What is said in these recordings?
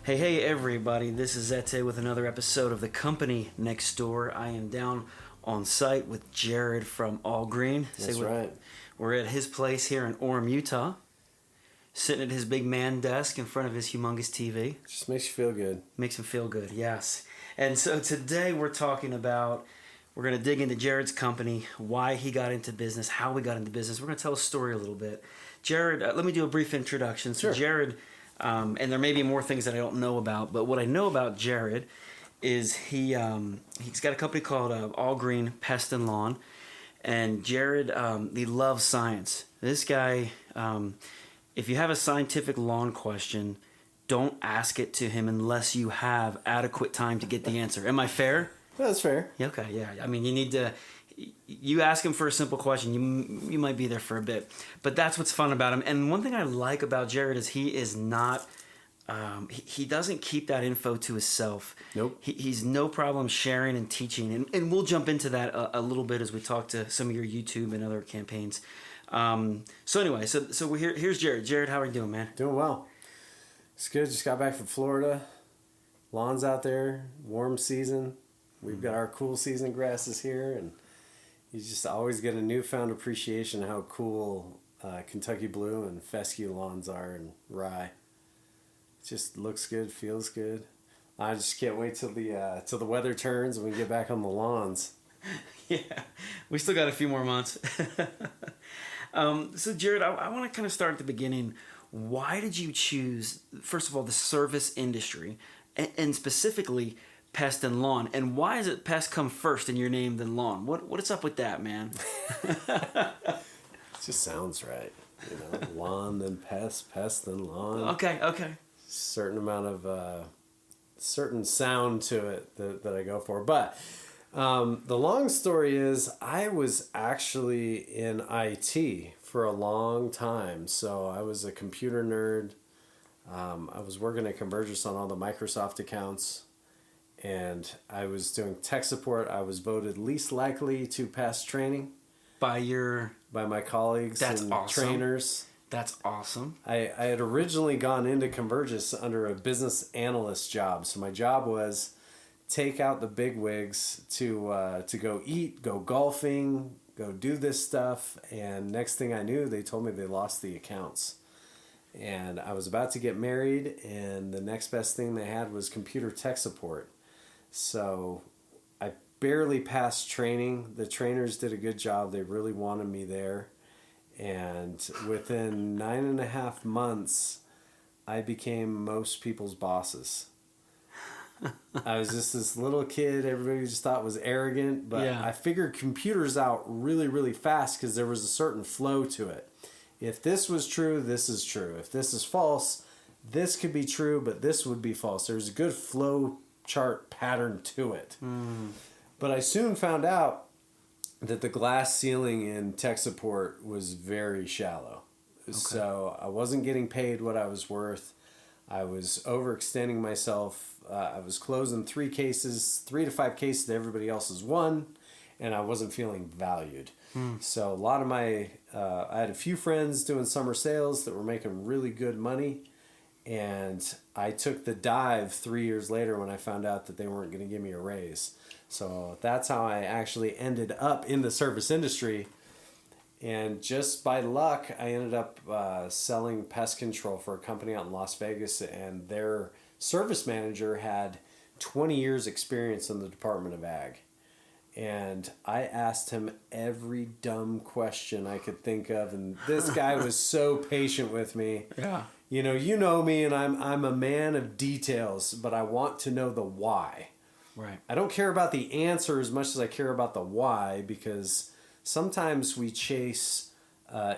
Hey, everybody, this is Zete with another episode of The Company Next Door. I am down on site with Jared from All Green. That's right. We're at his place here in Orem, Utah, sitting at his big man desk in front of his humongous TV. Just makes you feel good. Makes him feel good, yes. And so today we're going to dig into Jared's company, why he got into business, how we got into business. We're going to tell a story a little bit. Jared, let me do a brief introduction. So Sure. Jared... and there may be more things that I don't know about, but what I know about Jared is he's got a company called All Green Pest and Lawn, and Jared he loves science. This guy, if you have a scientific lawn question, don't ask it to him unless you have adequate time to get the answer. Am I fair? That's fair. Okay, yeah. I mean, you ask him for a simple question, you might be there for a bit. But that's what's fun about him. And one thing I like about Jared is he is not, he doesn't keep that info to himself. Nope. He's no problem sharing and teaching. And we'll jump into that a little bit as we talk to some of your YouTube and other campaigns. So anyway, so here's Jared. Jared, how are you doing, man? Doing well. It's good. Just got back from Florida. Lawns out there. Warm season. We've got our cool season grasses here, and you just always get a newfound appreciation of how cool Kentucky Blue and fescue lawns are, and rye. It just looks good, feels good. I just can't wait till the weather turns and we get back on the lawns. Yeah, we still got a few more months. So Jared, I want to kind of start at the beginning. Why did you choose, first of all, the service industry, and specifically Pest and Lawn, and why is it Pest come first in your name than Lawn? What is up with that, man? It just sounds right, lawn then pest then lawn. Okay. Certain amount of certain sound to it that I go for, but the long story is I was actually in IT for a long time, so I was a computer nerd. I was working at Convergys on all the Microsoft accounts. And I was doing tech support. I was voted least likely to pass training by my colleagues and awesome. Trainers. That's awesome. I had originally gone into Convergys under a business analyst job. So my job was take out the big wigs to go eat, go golfing, go do this stuff. And next thing I knew, they told me they lost the accounts. And I was about to get married, and the next best thing they had was computer tech support. So I barely passed training. The trainers did a good job. They really wanted me there. And within 9.5 months, I became most people's bosses. I was just this little kid everybody just thought was arrogant, but yeah. I figured computers out really, really fast because there was a certain flow to it. If this was true, this is true. If this is false, this could be true, but this would be false. There's a good flow chart pattern to it. But I soon found out that the glass ceiling in tech support was very shallow. Okay. So I wasn't getting paid what I was worth. I was overextending myself. I was closing 3 to 5 cases that everybody else has won, and I wasn't feeling valued. So a lot of I had a few friends doing summer sales that were making really good money. And I took the dive 3 years later when I found out that they weren't going to give me a raise. So that's how I actually ended up in the service industry. And just by luck, I ended up selling pest control for a company out in Las Vegas. And their service manager had 20 years experience in the Department of Ag. And I asked him every dumb question I could think of. And this guy was so patient with me. Yeah. You know me, and I'm a man of details, but I want to know the why. Right. I don't care about the answer as much as I care about the why, because sometimes we chase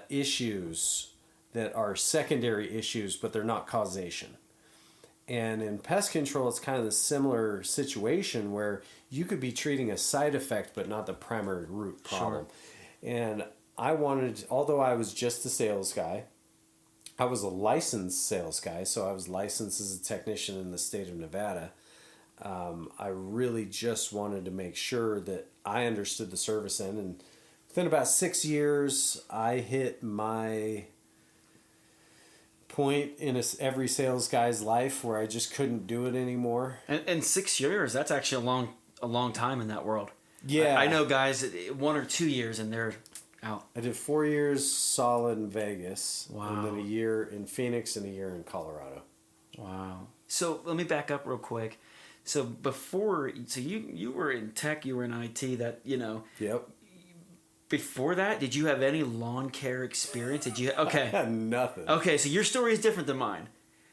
issues that are secondary issues, but they're not causation. And in pest control, it's kind of the similar situation where you could be treating a side effect, but not the primary root problem. Sure. And although I was just a sales guy, I was a licensed sales guy, so I was licensed as a technician in the state of Nevada. I really just wanted to make sure that I understood the service end. And within about 6 years, I hit my point in every sales guy's life where I just couldn't do it anymore. And 6 years, that's actually a long time in that world. Yeah. I know guys, 1 or 2 years and they're out. I did 4 years solid in Vegas. Wow. And then a year in Phoenix and a year in Colorado. Wow. So let me back up real quick. So you were in tech, you were in IT, that, Yep. before that, did you have any lawn care experience? Okay. I had nothing. Okay, so your story is different than mine.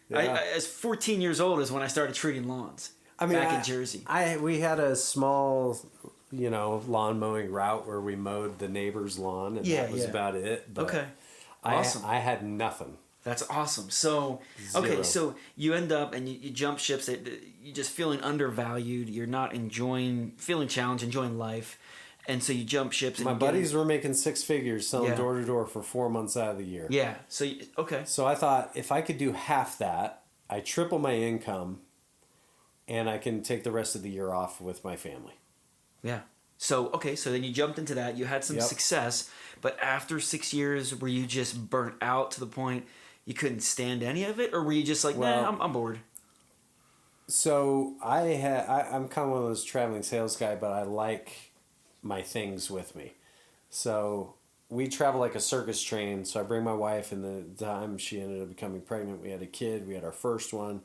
Yeah. As 14 years old is when I started treating lawns. Back in Jersey. We had a small, lawn mowing route where we mowed the neighbor's lawn, and that was about it. But okay. Awesome. I had nothing. That's awesome. So, okay, Zero. so you end up and you jump ships. You're just feeling undervalued. You're not feeling challenged, enjoying life. And so you jump ships. And My buddies were making 6 figures selling door to door for 4 months out of the year. Yeah. So, okay. So I thought if I could do half that, I triple my income, and I can take the rest of the year off with my family. Yeah. So, okay, so then you jumped into that. You had some success, but after 6 years, were you just burnt out to the point you couldn't stand any of it? Or were you just like, nah, I'm bored? So I'm kind of one of those traveling sales guy, but I like my things with me. So we travel like a circus train. So I bring my wife, and the time she ended up becoming pregnant, we had a kid. We had our first one.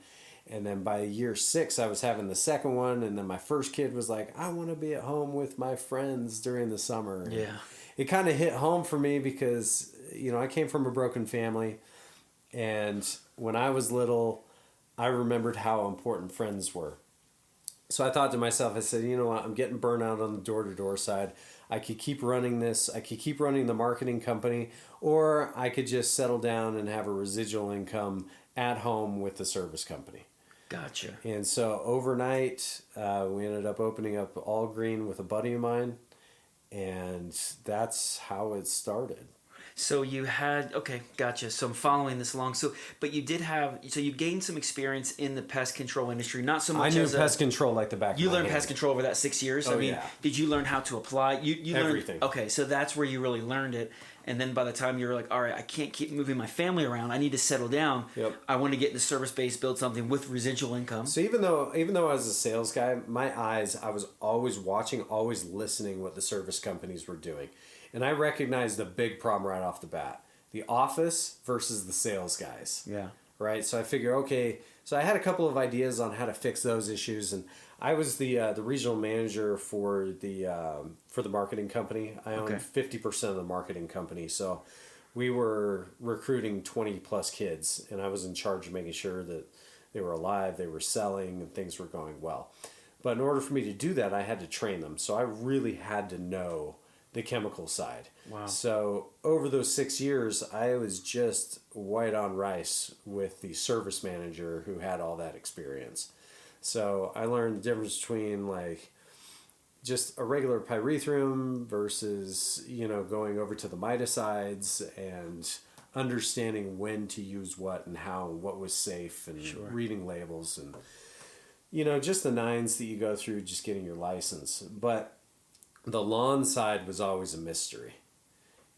And then by year 6, I was having the second one. And then my first kid was like, I want to be at home with my friends during the summer. And yeah. it kind of hit home for me because, I came from a broken family. And when I was little, I remembered how important friends were. So I thought to myself, I said, you know what, I'm getting burnt out on the door-to-door side. I could keep running this. I could keep running the marketing company, or I could just settle down and have a residual income at home with the service company. Gotcha. And so overnight, we ended up opening up All Green with a buddy of mine, and that's how it started. So you had, okay, gotcha. So I'm following this along. So, but you you gained some experience in the pest control industry, not so much I knew pest control like the back of my hand. You learned pest control over that 6 years? Oh, yeah. Did you learn how to apply? You learned everything. Okay, so that's where you really learned it. And then by the time you were like, all right, I can't keep moving my family around. I need to settle down. Yep. I want to get into service base, build something with residual income. So even though I was a sales guy, I was always watching, always listening what the service companies were doing. And I recognized the big problem right off the bat. The office versus the sales guys. Yeah. Right? So I figure, okay, so I had a couple of ideas on how to fix those issues, and I was the regional manager for the marketing company. I owned 50% of the marketing company, so we were recruiting 20 plus kids, and I was in charge of making sure that they were alive, they were selling, and things were going well. But in order for me to do that, I had to train them, so I really had to know the chemical side. Wow. So over those 6 years, I was just white on rice with the service manager who had all that experience. So I learned the difference between like just a regular pyrethrum versus, going over to the miticides and understanding when to use what and how, what was safe, and reading labels and, just the nines that you go through just getting your license. But the lawn side was always a mystery.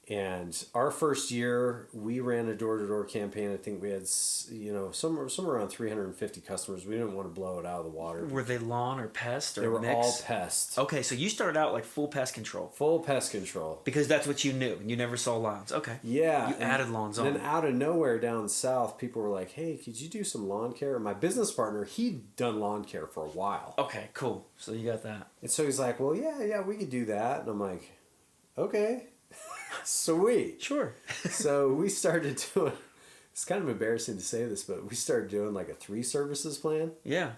And our first year, we ran a door-to-door campaign. I think we had, somewhere around 350 customers. We didn't want to blow it out of the water. Were they lawn or pest or They were mix? all pest. Okay, so you started out like full pest control. Full pest control. Because that's what you knew. You never saw lawns. Okay. Yeah. You added lawns on. Then out of nowhere down south, people were like, hey, could you do some lawn care? My business partner, he'd done lawn care for a while. Okay, cool. So you got that. And so he's like, well, yeah, we could do that. And I'm like, okay. Sweet. Sure. So we started doing, it's kind of embarrassing to say this, but we started doing like a 3 services plan. Yeah.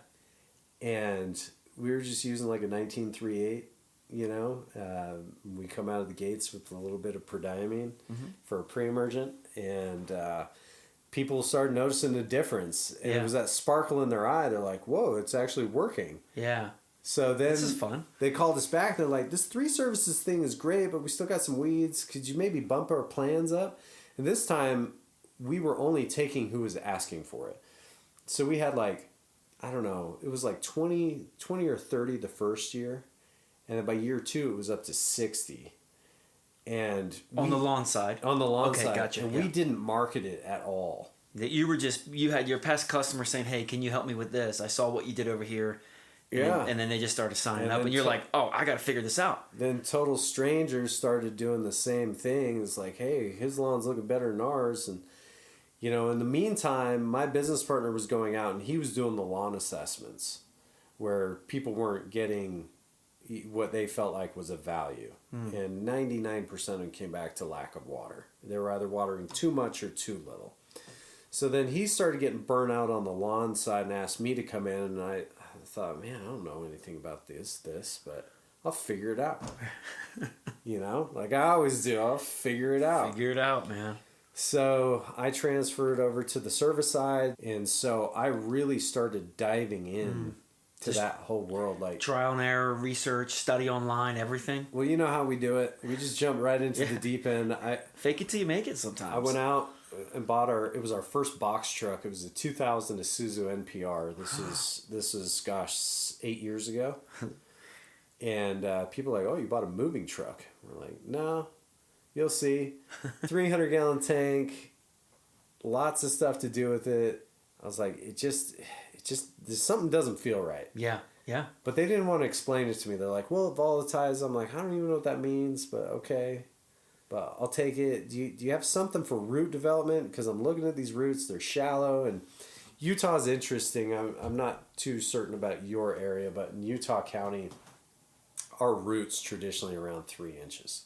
And we were just using like a 1938, we come out of the gates with a little bit of prodiamine for a pre-emergent, and people started noticing the difference. And it was that sparkle in their eye. They're like, whoa, it's actually working. Yeah. So then this is fun. They called us back. They're like, this 3 services thing is great, but we still got some weeds. Could you maybe bump our plans up? And this time, we were only taking who was asking for it. So we had like, I don't know, it was like 20 or 30 the first year. And then by year 2, it was up to 60. And on the lawn side. On the lawn side. Okay, gotcha. And we didn't market it at all. That you had your past customer saying, "Hey, can you help me with this? I saw what you did over here." And then they just started signing up, and you're like, "Oh, I got to figure this out." Then total strangers started doing the same things, like, "Hey, his lawn's looking better than ours," and in the meantime, my business partner was going out and he was doing the lawn assessments, where people weren't getting what they felt like was of value, and 99% of them came back to lack of water. They were either watering too much or too little. So then he started getting burnt out on the lawn side and asked me to come in, and I thought, man, I don't know anything about this, but I'll figure it out. Like I always do, I'll figure it out. Figure it out, man. So I transferred over to the service side, and so I really started diving in to that whole world. Like trial and error, research, study online, everything. Well, you know how we do it. We just jump right into the deep end. Fake it till you make it sometimes. I went out and bought it was our first box truck. It was a 2000 Isuzu NPR. This is gosh, 8 years ago. And people are like, "Oh, you bought a moving truck." We're like, "No, you'll see." 300-gallon tank, lots of stuff to do with it. I was like, it just there's something doesn't feel right. Yeah. But they didn't want to explain it to me. They're like, "Well, it volatiles." I'm like, "I don't even know what that means, but okay. But I'll take it. Do you have something for root development? Because I'm looking at these roots. They're shallow. And Utah's interesting. I'm not too certain about your area, but in Utah County, our roots traditionally around 3 inches.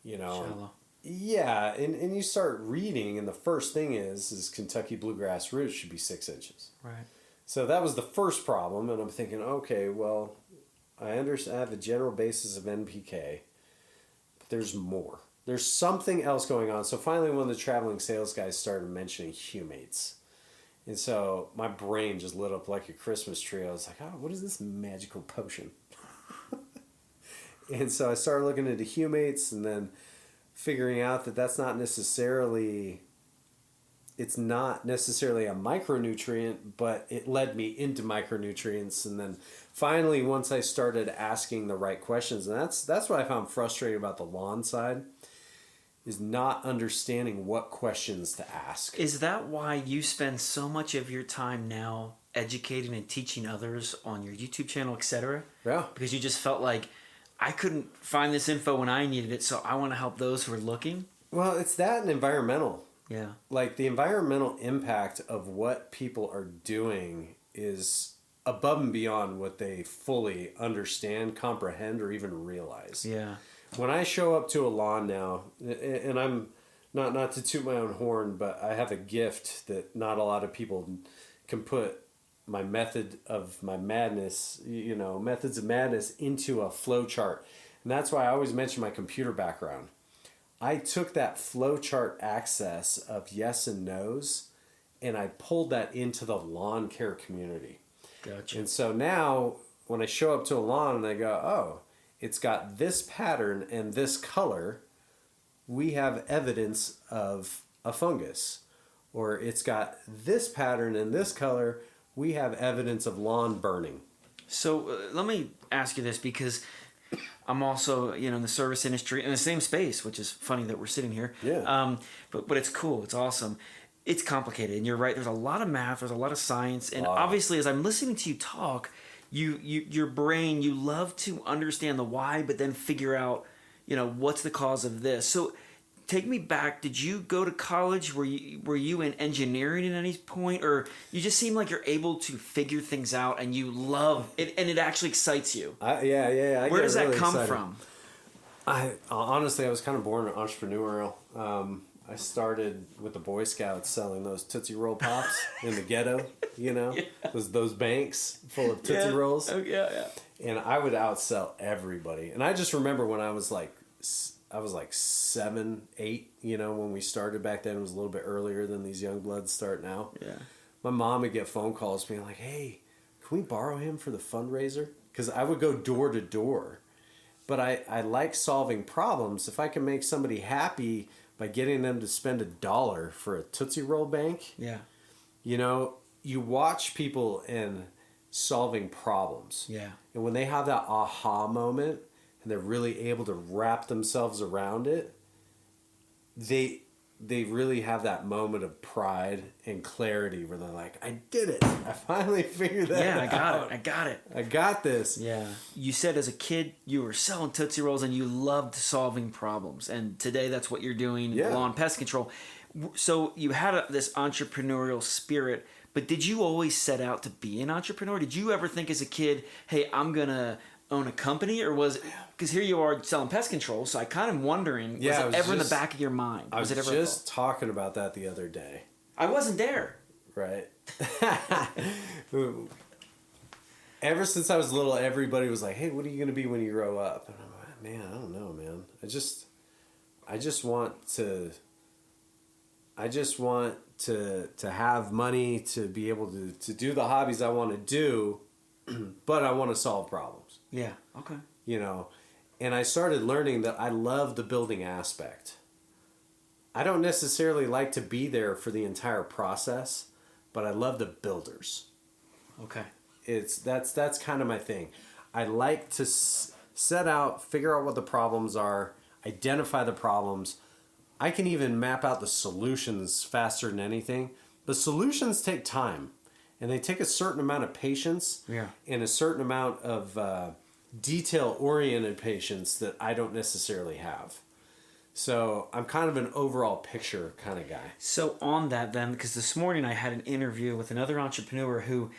Shallow. Yeah, and you start reading, and the first thing is Kentucky bluegrass roots should be 6 inches. Right. So that was the first problem, and I'm thinking, okay, well, I understand. I have a general basis of NPK. There's more. There's something else going on. So finally, one of the traveling sales guys started mentioning humates. And so my brain just lit up like a Christmas tree. I was like, "Oh, what is this magical potion?" And so I started looking into humates and then figuring out that it's not necessarily a micronutrient, but it led me into micronutrients. And then finally, once I started asking the right questions, and that's what I found frustrating about the lawn side, is not understanding what questions to ask. Is that why you spend so much of your time now educating and teaching others on your YouTube channel, etc.? Yeah. Because you just felt like, I couldn't find this info when I needed it, so I want to help those who are looking? Well, it's that and environmental. Yeah. Like the environmental impact of what people are doing is above and beyond what they fully understand, comprehend, or even realize. Yeah. When I show up to a lawn now, and I'm not to toot my own horn, but I have a gift that not a lot of people can put my methods of madness into a flow chart. And that's why I always mention my computer background. I took that flow chart access of yes and no's, and I pulled that into the lawn care community. Gotcha. And so now when I show up to a lawn and I go, "Oh, it's got this pattern and this color," we have evidence of a fungus. Or it's got this pattern and this color, we have evidence of lawn burning. So let me ask you this, because I'm also, in the service industry in the same space, which is funny that we're sitting here. Yeah. But it's cool. It's awesome. It's complicated, and you're right. There's a lot of math. There's a lot of science, and obviously, as I'm listening to you talk, your brain, you love to understand the why, but then figure out, what's the cause of this. So take me back. Did you go to college? Were you in engineering at any point, or you just seem like you're able to figure things out and you love it, and it actually excites you? Yeah. Where does that come from? Honestly, I was kind of born entrepreneurial. I started with the Boy Scouts selling those Tootsie Roll Pops in the ghetto, those banks full of Tootsie Rolls. Oh, yeah. And I would outsell everybody. And I just remember when I was like 7, 8, when we started back then. It was a little bit earlier than these young bloods start now. Yeah. My mom would get phone calls being like, "Hey, can we borrow him for the fundraiser?" Because I would go door to door. But I like solving problems. If I can make somebody happy by getting them to spend $1 for a Tootsie Roll bank. Yeah. You watch people and solving problems. Yeah. And when they have that aha moment and they're really able to wrap themselves around it, they really have that moment of pride and clarity where they're like, I did it. I finally figured that out. Yeah, I got it. I got it. I got this. Yeah. You said as a kid you were selling Tootsie Rolls and you loved solving problems. And today that's what you're doing, lawn pest control. So you had this entrepreneurial spirit, but did you always set out to be an entrepreneur? Did you ever think as a kid, hey, I'm going to own a company? Or was it, because here you are selling pest control, so I kind of wondering, was it ever in the back of your mind? I was just talking about that the other day. I wasn't there. Right. Ever since I was little, everybody was like, hey, what are you going to be when you grow up? And I'm like, man, I don't know, man. I just want to have money to be able to do the hobbies I want to do, but I want to solve problems. Yeah. Okay. You know, and I started learning that I love the building aspect. I don't necessarily like to be there for the entire process, but I love the builders. Okay. That's kind of my thing. I like to set out, figure out what the problems are, identify the problems. I can even map out the solutions faster than anything. But solutions take time, and they take a certain amount of patience and a certain amount of detail-oriented patience that I don't necessarily have. So I'm kind of an overall picture kind of guy. So on that then, because this morning I had an interview with another entrepreneur who,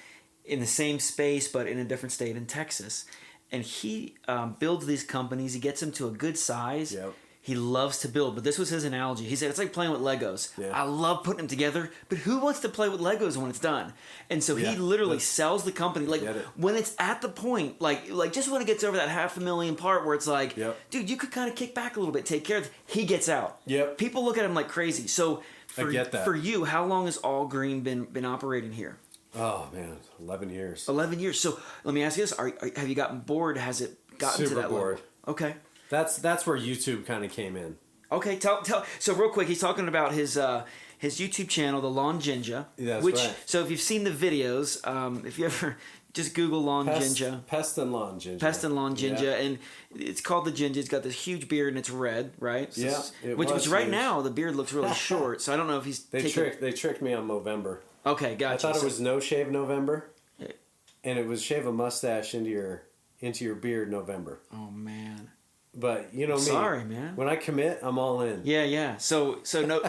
in the same space but in a different state in Texas, and he builds these companies. He gets them to a good size. Yep. He loves to build, but this was his analogy. He said, it's like playing with Legos. Yeah. I love putting them together, but who wants to play with Legos when it's done? And so he literally sells the company. Like, when it's at the point, like just when it gets over that $500,000 part where it's like, dude, you could kind of kick back a little bit, take care of it. He gets out. Yep. People look at him like crazy. So I get that. For you, how long has All Green been operating here? Oh, man, 11 years. 11 years. So let me ask you this. Have you gotten bored? Has it gotten to that bored. level? Okay. That's where YouTube kind of came in. Okay, tell. So real quick, he's talking about his YouTube channel, the Lawn Ginja. Yeah, that's right. So if you've seen the videos, if you ever just Google Lawn Ginja. Pest and Lawn Ginja. Pest and Lawn Ginja, and it's called the Ginja. It's got this huge beard and it's red, right? So which right now the beard looks really short. So I don't know if he's They tricked me on Movember. Okay, gotcha. I thought it was no shave November, and it was shave a mustache into your beard November. Oh man. But you know me. Sorry, man. When I commit, I'm all in. Yeah. So no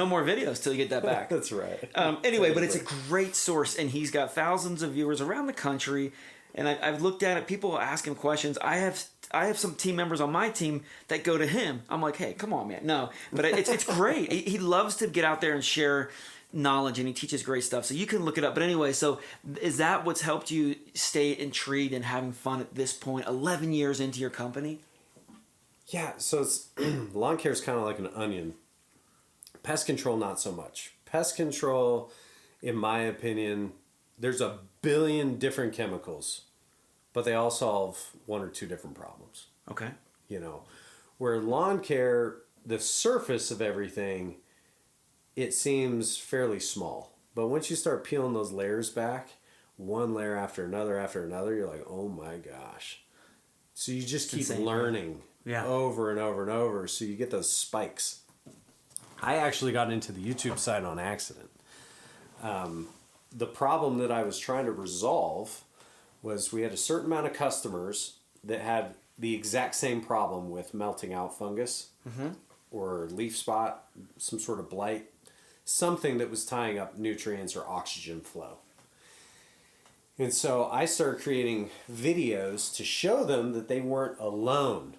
more videos till you get that back. That's right. Anyway, but it's a great source, and he's got thousands of viewers around the country. And I've looked at it. People ask him questions. I have some team members on my team that go to him. I'm like, hey, come on, man. No, but it's great. He loves to get out there and share knowledge, and he teaches great stuff, so you can look it up. But anyway, so is that what's helped you stay intrigued and having fun at this point 11 years into your company? Yeah, so it's lawn care is kind of like an onion. Pest control, not so much. Pest control, in my opinion, there's a billion different chemicals, but they all solve one or two different problems. Okay. You know, where lawn care, the surface of everything, it seems fairly small. But once you start peeling those layers back, one layer after another, you're like, oh my gosh. So you just keep learning over and over and over. So you get those spikes. I actually got into the YouTube side on accident. The problem that I was trying to resolve was we had a certain amount of customers that had the exact same problem with melting out fungus or leaf spot, some sort of blight. Something that was tying up nutrients or oxygen flow. And so I started creating videos to show them that they weren't alone.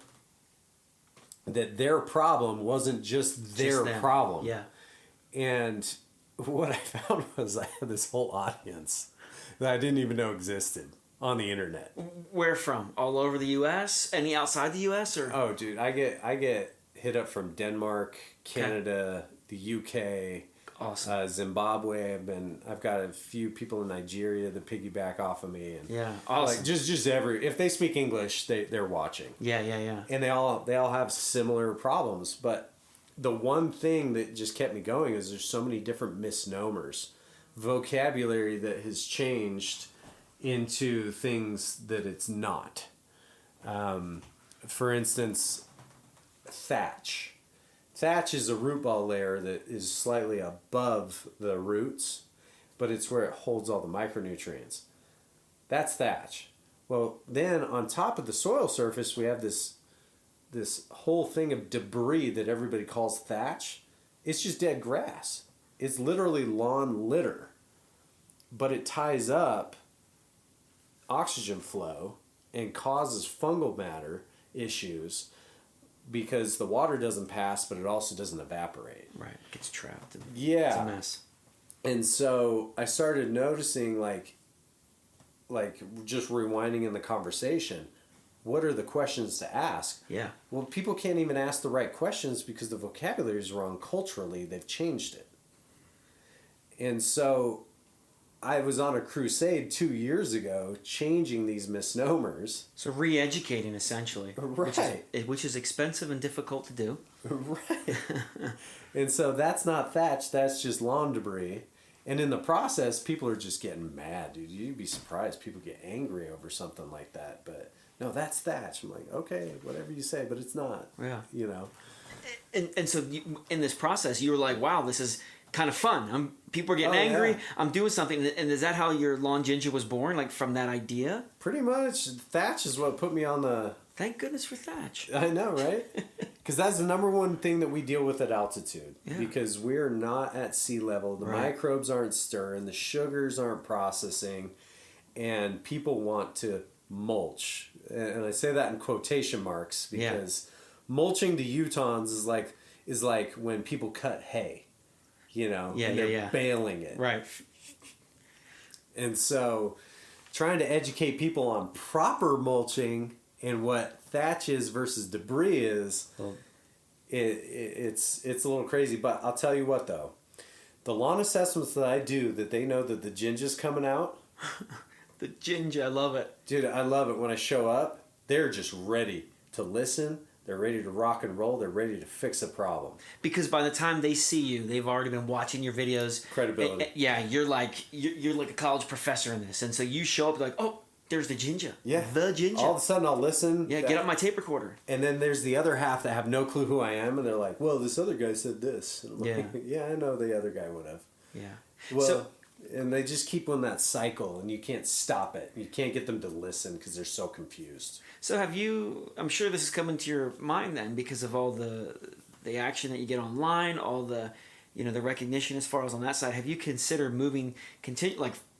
That their problem wasn't just their problem. Yeah. And what I found was I had this whole audience that I didn't even know existed on the internet. Where from? All over the U.S.? Any outside the U.S.? Or? Oh, dude, I get hit up from Denmark, Canada, the U.K., awesome. Zimbabwe. I've got a few people in Nigeria that piggyback off of me, and awesome. Like just if they speak English, they're watching. Yeah. And they all have similar problems, but the one thing that just kept me going is there's so many different misnomers, vocabulary that has changed into things that it's not. For instance, thatch. Thatch is a root ball layer that is slightly above the roots, but it's where it holds all the micronutrients. That's thatch. Well, then on top of the soil surface, we have this whole thing of debris that everybody calls thatch. It's just dead grass. It's literally lawn litter. But it ties up oxygen flow and causes fungal matter issues because the water doesn't pass, but it also doesn't evaporate. Right. It gets trapped. Yeah. It's a mess. And so I started noticing, like just rewinding in the conversation, what are the questions to ask? Yeah. Well, people can't even ask the right questions because the vocabulary is wrong culturally. They've changed it. And so I was on a crusade 2 years ago changing these misnomers. So re-educating, essentially. Right. Which is expensive and difficult to do. Right. And so that's not thatch, that's just lawn debris. And in the process, people are just getting mad, dude. You'd be surprised. People get angry over something like that. But no, that's thatch. I'm like, okay, whatever you say, but it's not. Yeah. You know. And so in this process, you were like, wow, this is kind of fun. People are getting angry. Yeah. I'm doing something. And is that how your lawn Ginja was born? Like from that idea? Pretty much. Thatch is what put me on the... Thank goodness for thatch. I know, right? Because that's the number one thing that we deal with at altitude. Yeah. Because we're not at sea level. The microbes aren't stirring. The sugars aren't processing. And people want to mulch. And I say that in quotation marks because mulching to Utahns is like when people cut hay. You know? And they're baling it. Right. And so trying to educate people on proper mulching and what thatch is versus debris is, it's a little crazy. But I'll tell you what, though. The lawn assessments that I do, that they know that the Ginja's coming out. The Ginja, I love it. Dude, I love it. When I show up, they're just ready to listen. They're ready to rock and roll. They're ready to fix a problem. Because by the time they see you, they've already been watching your videos. Credibility. You're like a college professor in this. And so you show up like, oh, there's the Ginja. Yeah. The Ginja. All of a sudden I'll listen. Yeah, get out my tape recorder. And then there's the other half that have no clue who I am. And they're like, well, this other guy said this. And I'm like, yeah, I know the other guy would have. Yeah. Well, and they just keep on that cycle, and you can't stop it. You can't get them to listen because they're so confused. So have you, I'm sure this is coming to your mind then because of all the action that you get online, all the, the recognition as far as on that side. Have you considered moving,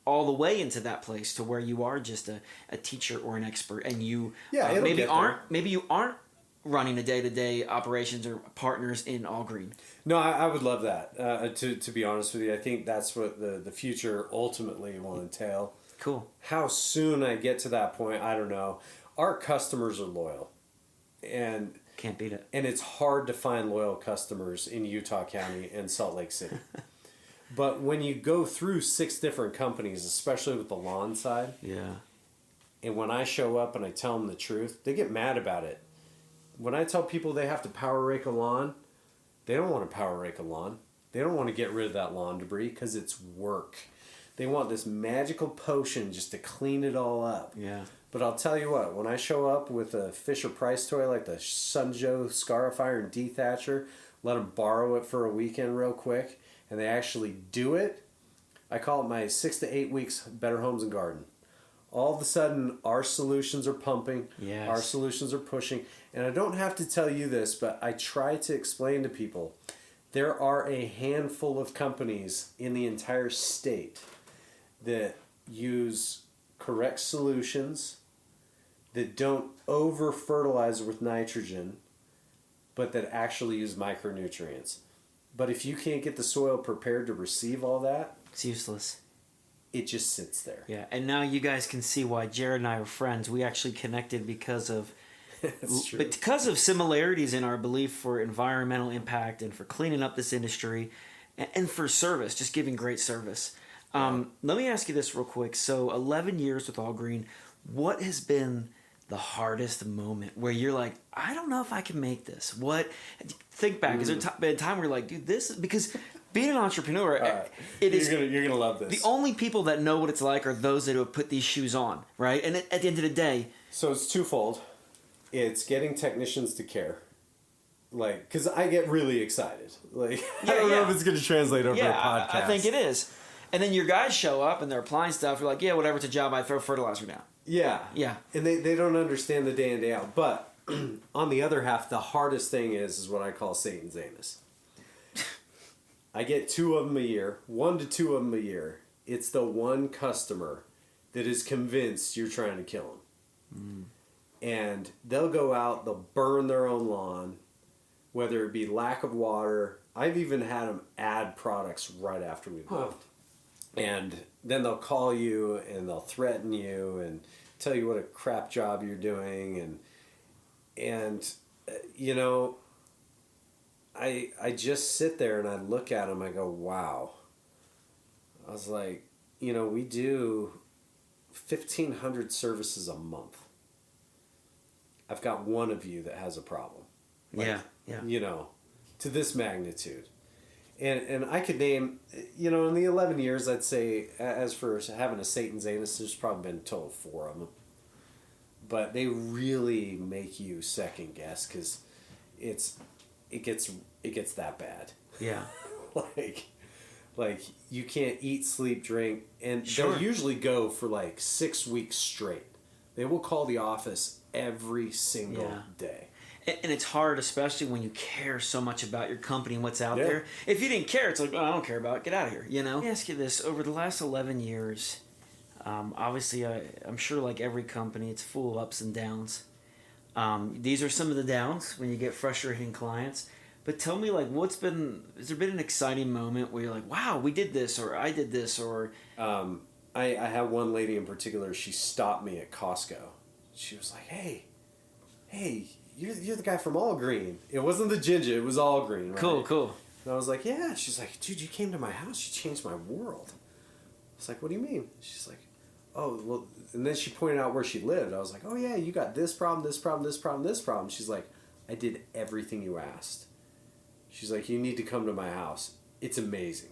all the way into that place to where you are just a teacher or an expert and you maybe you aren't running a day-to-day operations or partners in All Green? No, I would love that. To be honest with you, I think that's what the future ultimately will entail. Cool. How soon I get to that point, I don't know. Our customers are loyal, and can't beat it. And it's hard to find loyal customers in Utah County and Salt Lake City. But when you go through 6 different companies, especially with the lawn side, and when I show up and I tell them the truth, they get mad about it. When I tell people they have to power rake a lawn, they don't want to power rake a lawn. They don't want to get rid of that lawn debris because it's work. They want this magical potion just to clean it all up. Yeah. But I'll tell you what, when I show up with a Fisher-Price toy like the Sunjo Scarifier and Dethatcher, let them borrow it for a weekend real quick, and they actually do it, I call it my 6 to 8 weeks Better Homes and Garden. All of a sudden, our solutions are pumping. Yes. Our solutions are pushing. And I don't have to tell you this, but I try to explain to people, there are a handful of companies in the entire state that use correct solutions, that don't over-fertilize with nitrogen, but that actually use micronutrients. But if you can't get the soil prepared to receive all that, it's useless. It just sits there. Yeah, and now you guys can see why Jared and I are friends. We actually connected because of because of similarities in our belief for environmental impact and for cleaning up this industry and for service, just giving great service. Let me ask you this real quick. So 11 years with All Green, what has been the hardest moment where you're like, I don't know if I can make this? What? Think back. Is there been a time where you're like, dude, this is because being an entrepreneur, you're gonna love this. The only people that know what it's like are those that have put these shoes on, right? And at the end of the day, so it's twofold. It's getting technicians to care. Like, because I get really excited. Like, I Yeah, don't know yeah. if it's going to translate over Yeah, a podcast. I think it is. And then your guys show up and they're applying stuff. You're like, yeah, whatever, it's a job. I throw fertilizer down. Yeah. Yeah. And they don't understand the day in, day out. But on the other half, the hardest thing is what I call Satan's anus. I get 2 of them a year, 1 to 2 of them a year. It's the one customer that is convinced you're trying to kill him. And they'll go out, they'll burn their own lawn, whether it be lack of water. I've even had them add products right after we moved. And then they'll call you and they'll threaten you and tell you what a crap job you're doing. And you know, I just sit there and I look at them, I go, wow. I was like, you know, we do 1,500 services a month. I've got one of you that has a problem. Like, Yeah. You know, to this magnitude. And I could name, you know, in the 11 years, I'd say, as for having a Satan's anus, there's probably been a total of 4 of them. But they really make you second guess because it gets that bad. Yeah. like you can't eat, sleep, drink, and Sure. they'll usually go for like 6 weeks straight. They will call the office every single day. And it's hard, especially when you care so much about your company and what's out Yeah. there. If you didn't care, it's like, oh, I don't care about it. Get out of here, you know? Let me ask you this. Over the last 11 years, obviously, I'm sure like every company, it's full of ups and downs. These are some of the downs when you get frustrating clients. But tell me, like, has there been an exciting moment where you're like, wow, we did this, or I did this, or... I have one lady in particular, she stopped me at Costco. She was like, hey, you're the guy from All Green. It wasn't the Ginja, it was All Green, right? Cool. And I was like, yeah. She's like, dude, you came to my house. You changed my world. I was like, what do you mean? She's like, oh, well, and then she pointed out where she lived. I was like, oh yeah, you got this problem, this problem, this problem, this problem. She's like, I did everything you asked. She's like, you need to come to my house. It's amazing.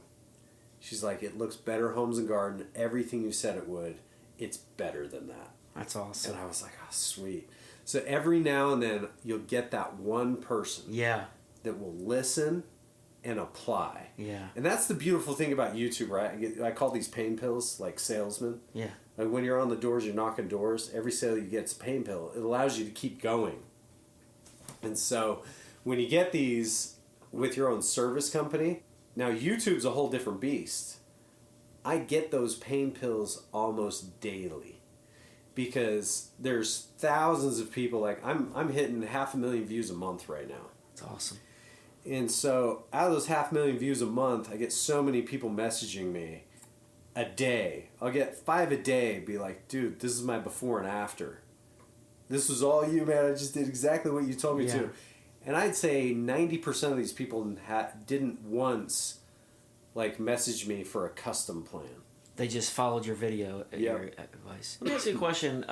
She's like, it looks better, Homes and Garden. Everything you said it would. It's better than that. That's awesome. And I was like, oh, sweet. So every now and then you'll get that one person that will listen and apply. Yeah. And that's the beautiful thing about YouTube, right? I call these pain pills like salesmen. Yeah. Like when you're on the doors, you're knocking doors. Every sale you get is a pain pill. It allows you to keep going. And so when you get these with your own service company, now YouTube's a whole different beast. I get those pain pills almost daily because there's thousands of people. Like I'm hitting 500,000 views a month right now. That's awesome. And so out of those 500,000 views a month, I get so many people messaging me a day. I'll get 5 a day, be like, dude, this is my before and after. This was all you, man. I just did exactly what you told me to. And I'd say 90% of these people didn't once like message me for a custom plan. They just followed your video, your advice. Let me ask you a question.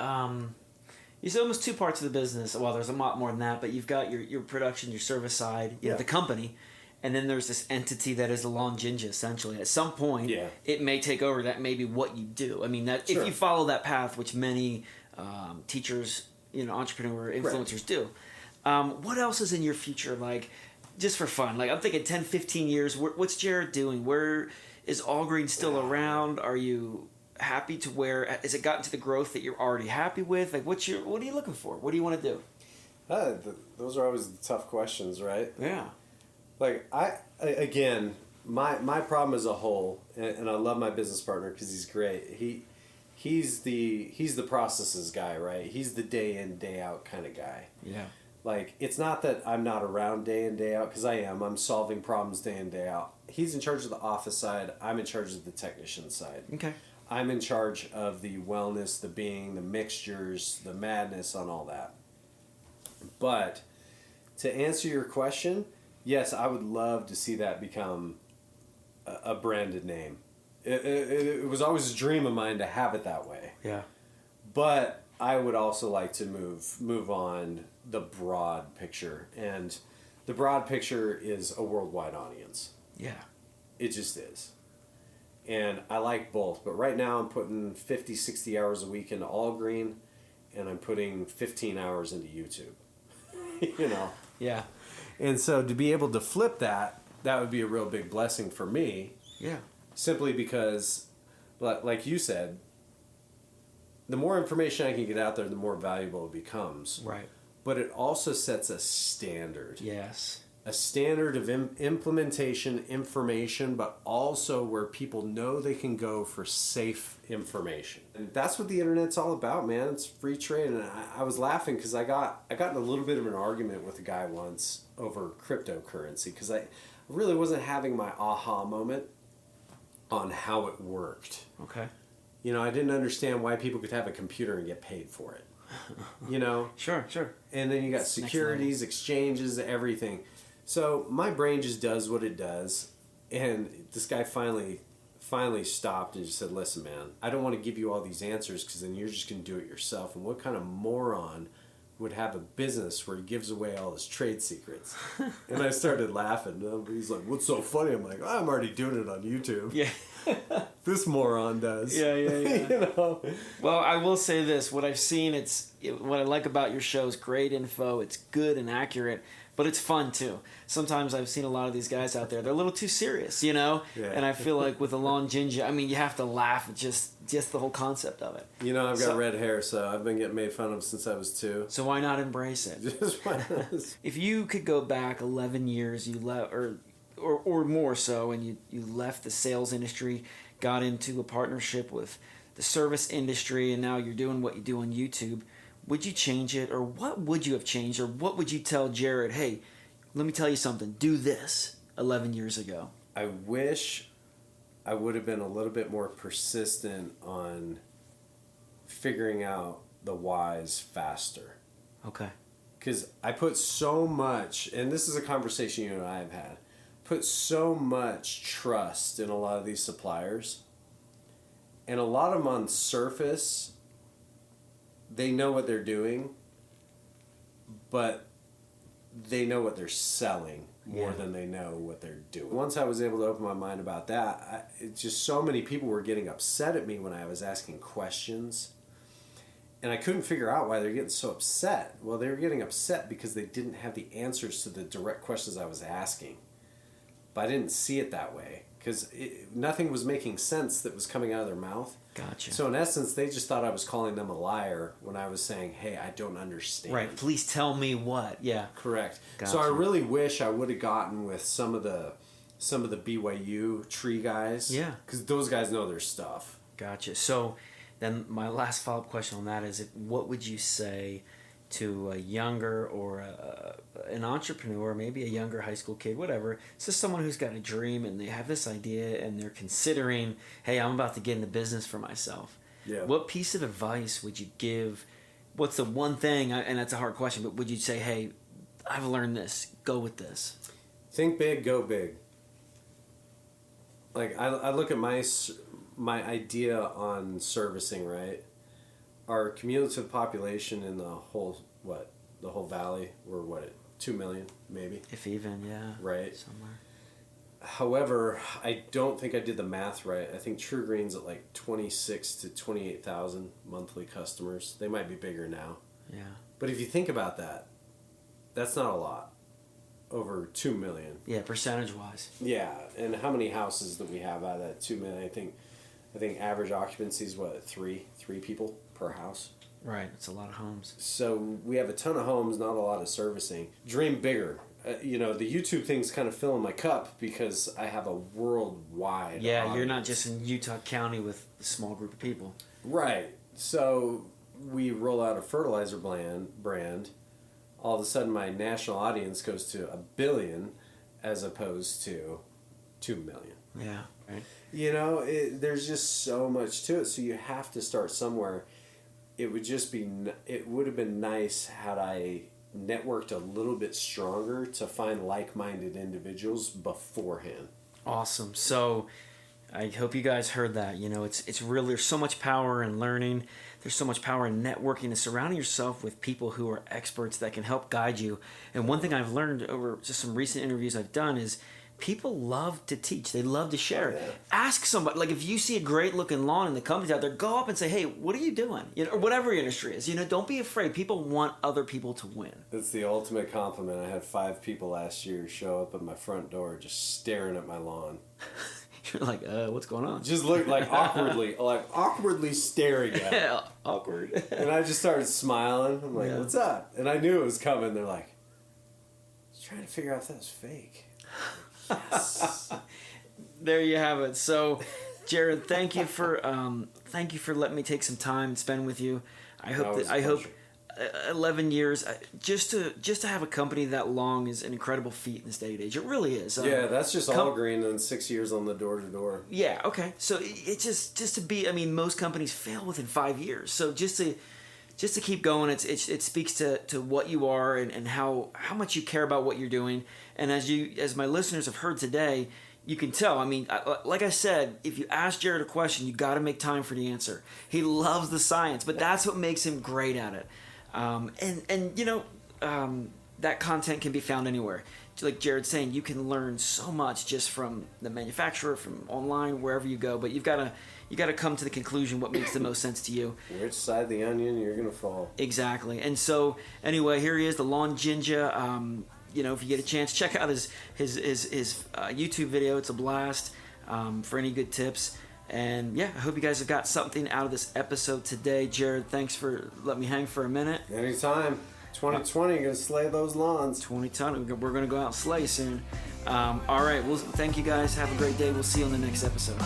You said almost 2 parts of the business. Well, there's a lot more than that, but you've got your production, your service side, you know, the company, and then there's this entity that is the Lawn Ginja, essentially. At some point, it may take over. That may be what you do. I mean, that if you follow that path, which many teachers, you know, entrepreneur influencers do. What else is in your future, like, just for fun? Like, I'm thinking 10, 15 years, what's Jared doing? Where is All Green still around? Are you happy to where, has it gotten to the growth that you're already happy with? Like, what are you looking for? What do you want to do? Those are always the tough questions, right? Yeah. Like, again, my problem as a whole, and I love my business partner because he's great. He's the processes guy, right? He's the day in, day out kind of guy. Yeah. Like, it's not that I'm not around day in, day out, because I am. I'm solving problems day in, day out. He's in charge of the office side. I'm in charge of the technician side. Okay. I'm in charge of the wellness, the being, the mixtures, the madness on all that. But to answer your question, yes, I would love to see that become a branded name. It was always a dream of mine to have it that way. Yeah. But I would also like to move on the broad picture. And the broad picture is a worldwide audience. Yeah. It just is. And I like both. But right now I'm putting 50, 60 hours a week into All Green, and I'm putting 15 hours into YouTube. You know? Yeah. And so to be able to flip that would be a real big blessing for me. Yeah. Simply because, like you said, the more information I can get out there, the more valuable it becomes. Right. But it also sets a standard. Yes. A standard of implementation, information, but also where people know they can go for safe information. And that's what the internet's all about, man. It's free trade. And I was laughing because I got in a little bit of an argument with a guy once over cryptocurrency because I really wasn't having my aha moment on how it worked. Okay. You know, I didn't understand why people could have a computer and get paid for it. You know? Sure. And then you got securities, exchanges, everything. So my brain just does what it does. And this guy finally stopped and just said, listen, man, I don't want to give you all these answers because then you're just going to do it yourself. And what kind of moron would have a business where he gives away all his trade secrets? And I started laughing. He's like, what's so funny? I'm like, oh, I'm already doing it on YouTube. Yeah. This moron does. Yeah. You know? Well, I will say this. What I've seen, what I like about your show is great info. It's good and accurate, but it's fun too. Sometimes I've seen a lot of these guys out there, they're a little too serious, you know? Yeah. And I feel like with Alon Ginja, I mean, you have to laugh at just the whole concept of it. You know, I've got red hair, so I've been getting made fun of since I was 2. So why not embrace it? Just why not? If you could go back 11 years, you left, or more so, and you left the sales industry, got into a partnership with the service industry, and now you're doing what you do on YouTube, would you change it? Or what would you have changed? Or what would you tell Jared, hey, let me tell you something, do this 11 years ago? I wish I would have been a little bit more persistent on figuring out the whys faster. Okay. Because I put so much, and this is a conversation you and I have had, put so much trust in a lot of these suppliers. And a lot of them on surface, they know what they're doing, but they know what they're selling more than they know what they're doing. Once I was able to open my mind about that, it's just so many people were getting upset at me when I was asking questions. And I couldn't figure out why they're getting so upset. Well, they were getting upset because they didn't have the answers to the direct questions I was asking. But I didn't see it that way because nothing was making sense that was coming out of their mouth. Gotcha. So in essence, they just thought I was calling them a liar when I was saying, hey, I don't understand. Right. Please tell me what. Yeah. Correct. Gotcha. So I really wish I would have gotten with some of the BYU tree guys. Yeah. Because those guys know their stuff. Gotcha. So then my last follow-up question on that is, what would you say to a younger or an entrepreneur, maybe a younger high school kid, whatever. It's just someone who's got a dream and they have this idea and they're considering, hey, I'm about to get into business for myself. Yeah. What piece of advice would you give? What's the one thing, and that's a hard question, but would you say, hey, I've learned this, go with this? Think big, go big. Like, I look at my idea on servicing, right? Our cumulative population in the whole valley, we're 2 million, maybe? If even, yeah. Right. Somewhere. However, I don't think I did the math right. I think True Green's at like 26 to 28,000 monthly customers. They might be bigger now. Yeah. But if you think about that, that's not a lot. Over 2 million. Yeah, percentage-wise. Yeah, and how many houses that we have out of that 2 million? I think average occupancy is what, three people per house. Right, it's a lot of homes. So we have a ton of homes, not a lot of servicing. Dream bigger. The YouTube thing's kind of filling my cup because I have a worldwide audience. You're not just in Utah County with a small group of people. Right. So we roll out a fertilizer brand. All of a sudden my national audience goes to 1 billion as opposed to 2 million. Yeah. Right. There's just so much to it. So you have to start somewhere. It would have been nice had I networked a little bit stronger to find like-minded individuals beforehand. Awesome. So I hope you guys heard that. It's really, there's so much power in learning. There's so much power in networking and surrounding yourself with people who are experts that can help guide you. And one thing I've learned over just some recent interviews I've done is people love to teach. They love to share. Yeah. Ask somebody, like if you see a great looking lawn and the company's out there, go up and say, hey, what are you doing? You know, or whatever your industry is. You know, don't be afraid. People want other people to win. It's the ultimate compliment. I had 5 people last year show up at my front door just staring at my lawn. You're like, what's going on? Just look like awkwardly staring at it. Yeah, awkward. And I just started smiling. I'm like, Yeah. what's up? And I knew it was coming. They're like, I was trying to figure out if that was fake. Yes. There you have it. So, Jared, thank you for letting me take some time and spend with you. I hope 11 years just to have a company that long is an incredible feat in this day and age. It really is. Yeah, that's just all green and 6 years on the door to door. Yeah. Okay. So it's just to be. I mean, most companies fail within 5 years. So just to keep going, it speaks to what you are and how much you care about what you're doing. And as my listeners have heard today, you can tell. I mean, like I said, if you ask Jared a question, you got to make time for the answer. He loves the science, but that's what makes him great at it. And you know, that content can be found anywhere. Like Jared's saying, you can learn so much just from the manufacturer, from online, wherever you go. But you got to come to the conclusion what makes the most sense to you. Which side of the onion you're gonna fall. Exactly. And so anyway, here he is, the Lawn Ginja. You know, if you get a chance, check out his YouTube video. It's a blast for any good tips. And yeah, I hope you guys have got something out of this episode today. Jared, thanks for letting me hang for a minute. Anytime. 2020, you're gonna slay those lawns. 2020, we're gonna go out and slay soon. All right, well, thank you guys. Have a great day. We'll see you on the next episode.